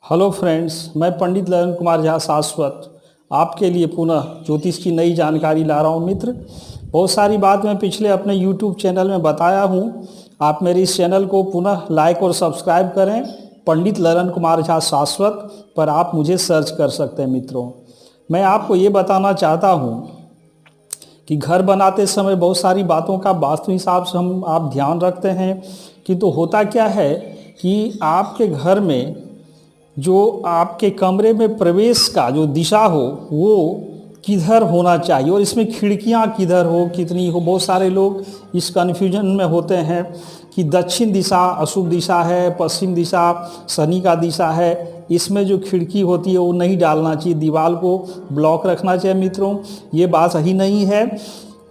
Hello friends, मैं पंडित ललन कुमार झा शाश्वत आपके लिए पुनः ज्योतिष की नई जानकारी ला रहा हूँ। मित्र, बहुत सारी बात मैं पिछले अपने यूट्यूब चैनल में बताया हूँ। आप मेरे इस चैनल को पुनः लाइक और सब्सक्राइब करें। पंडित ललन कुमार झा शाश्वत पर आप मुझे सर्च कर सकते हैं। मित्रों, मैं आपको ये बताना चाहता हूँ कि घर बनाते समय बहुत सारी बातों का वास्तु हिसाब से आप ध्यान रखते हैं। किंतु होता क्या है कि आपके घर में जो आपके कमरे में प्रवेश का जो दिशा हो वो किधर होना चाहिए और इसमें खिड़कियां किधर हो, कितनी हो। बहुत सारे लोग इस कन्फ्यूजन में होते हैं कि दक्षिण दिशा अशुभ दिशा है, पश्चिम दिशा शनि का दिशा है, इसमें जो खिड़की होती है वो नहीं डालना चाहिए, दीवार को ब्लॉक रखना चाहिए। मित्रों, ये बात सही नहीं है।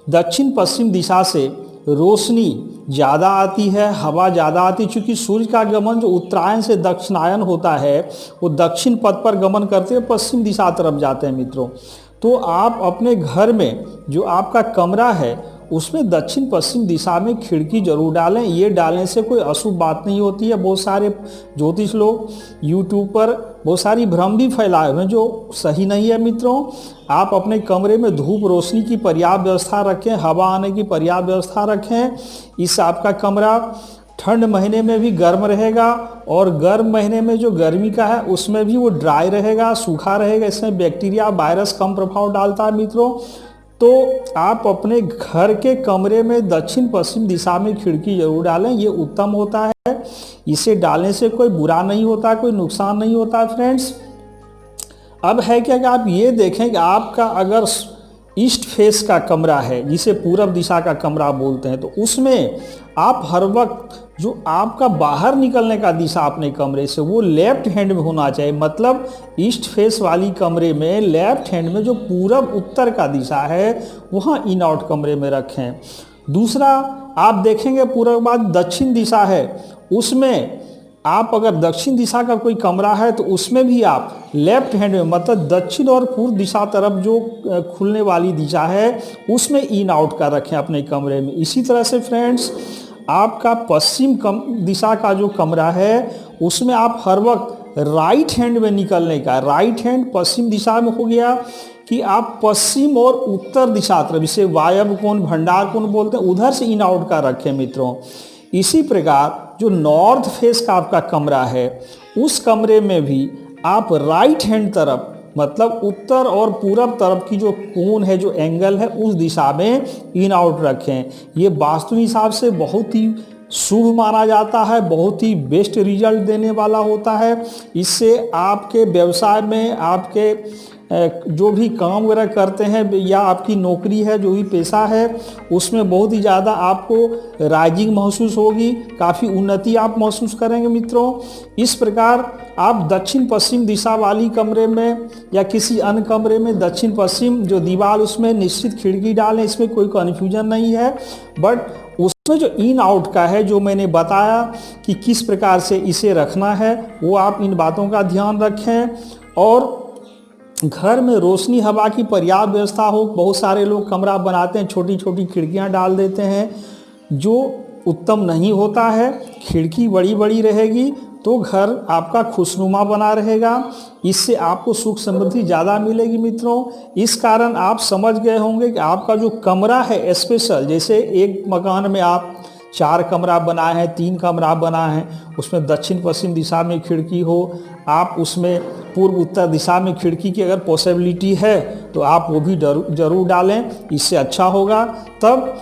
दक्षिण पश्चिम दिशा से रोशनी ज़्यादा आती है, हवा ज़्यादा आती है। चूँकि सूर्य का गमन जो उत्तरायण से दक्षिणायन होता है वो दक्षिण पथ पर गमन करते हुए पश्चिम दिशा तरफ जाते हैं। मित्रों, तो आप अपने घर में जो आपका कमरा है उसमें दक्षिण पश्चिम दिशा में खिड़की जरूर डालें। ये डालने से कोई अशुभ बात नहीं होती है। बहुत सारे ज्योतिष लोग यूट्यूब पर बहुत सारी भ्रम भी फैलाए हुए हैं जो सही नहीं है। मित्रों, आप अपने कमरे में धूप रोशनी की पर्याप्त व्यवस्था रखें, हवा आने की पर्याप्त व्यवस्था रखें। इससे आपका कमरा ठंड महीने में भी गर्म रहेगा और गर्म महीने में जो गर्मी का है उसमें भी वो ड्राई रहेगा, सूखा रहेगा। इसमें बैक्टीरिया वायरस कम प्रभाव डालता है। मित्रों, तो आप अपने घर के कमरे में दक्षिण पश्चिम दिशा में खिड़की जरूर डालें, ये उत्तम होता है। इसे डालने से कोई बुरा नहीं होता, कोई नुकसान नहीं होता। फ्रेंड्स, अब है क्या कि आप ये देखें कि आपका अगर ईस्ट फेस का कमरा है, जिसे पूरब दिशा का कमरा बोलते हैं, तो उसमें आप हर वक्त जो आपका बाहर निकलने का दिशा अपने कमरे से वो लेफ्ट हैंड में होना चाहिए। मतलब ईस्ट फेस वाली कमरे में लेफ्ट हैंड में जो पूरब उत्तर का दिशा है वहाँ इन आउट कमरे में रखें। दूसरा, आप देखेंगे पूरब बाद दक्षिण दिशा है, उसमें आप अगर दक्षिण दिशा का कोई कमरा है तो उसमें भी आप लेफ्ट हैंड में, मतलब दक्षिण और पूर्व दिशा तरफ जो खुलने वाली दिशा है उसमें इन आउट का रखें अपने कमरे में। इसी तरह से फ्रेंड्स, आपका पश्चिम दिशा का जो कमरा है उसमें आप हर वक्त राइट हैंड में निकलने का, राइट हैंड पश्चिम दिशा में हो गया कि आप पश्चिम और उत्तर दिशा तरफ, इसे वायव्य कोण भंडार कोण बोलते हैं, उधर से इन आउट का रखें। मित्रों, इसी प्रकार जो नॉर्थ फेस का आपका कमरा है उस कमरे में भी आप राइट हैंड तरफ, मतलब उत्तर और पूरब तरफ की जो कोण है, जो एंगल है, उस दिशा में इन आउट रखें। ये वास्तु हिसाब से बहुत ही शुभ माना जाता है, बहुत ही बेस्ट रिजल्ट देने वाला होता है। इससे आपके व्यवसाय में, आपके जो भी काम वगैरह करते हैं या आपकी नौकरी है, जो भी पेशा है, उसमें बहुत ही ज़्यादा आपको राइजिंग महसूस होगी, काफ़ी उन्नति आप महसूस करेंगे। मित्रों, इस प्रकार आप दक्षिण पश्चिम दिशा वाली कमरे में या किसी अन्य कमरे में दक्षिण पश्चिम जो दीवार उसमें निश्चित खिड़की डालें, इसमें कोई कन्फ्यूजन नहीं है। बट उसमें जो इन आउट का है, जो मैंने बताया कि किस प्रकार से इसे रखना है, वो आप इन बातों का ध्यान रखें। और घर में रोशनी हवा की पर्याप्त व्यवस्था हो। बहुत सारे लोग कमरा बनाते हैं, छोटी छोटी खिड़कियां डाल देते हैं, जो उत्तम नहीं होता है। खिड़की बड़ी बड़ी रहेगी तो घर आपका खुशनुमा बना रहेगा, इससे आपको सुख समृद्धि ज़्यादा मिलेगी। मित्रों, इस कारण आप समझ गए होंगे कि आपका जो कमरा है स्पेशल, जैसे एक मकान में आप 4 कमरा बनाए हैं, 3 कमरा बनाए हैं, उसमें दक्षिण पश्चिम दिशा में खिड़की हो, आप उसमें पूर्व उत्तर दिशा में खिड़की की अगर पॉसिबिलिटी है तो आप वो भी जरूर डालें, इससे अच्छा होगा। तब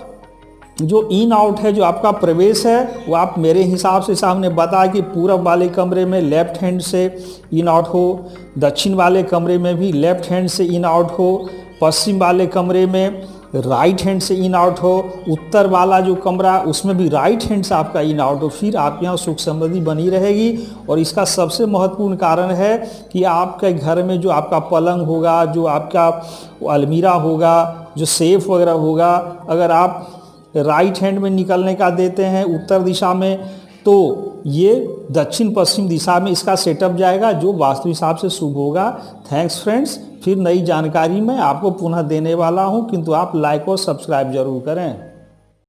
जो इन आउट है, जो आपका प्रवेश है, वो आप मेरे हिसाब से सामने बताया कि पूरब वाले कमरे में लेफ्ट हैंड से इन आउट हो, दक्षिण वाले कमरे में भी लेफ्ट हैंड से इन आउट हो, पश्चिम वाले कमरे में राइट हैंड से इन आउट हो, उत्तर वाला जो कमरा उसमें भी राइट हैंड से आपका इन आउट हो। फिर आपके यहाँ सुख समृद्धि बनी रहेगी। और इसका सबसे महत्वपूर्ण कारण है कि आपके घर में जो आपका पलंग होगा, जो आपका अलमीरा होगा, जो सेफ वगैरह होगा, अगर आप राइट हैंड में निकलने का देते हैं उत्तर दिशा में, तो ये दक्षिण पश्चिम दिशा में इसका सेटअप जाएगा, जो वास्तु हिसाब से शुभ होगा। थैंक्स फ्रेंड्स, फिर नई जानकारी मैं आपको पुनः देने वाला हूं, किंतु आप लाइक और सब्सक्राइब जरूर करें।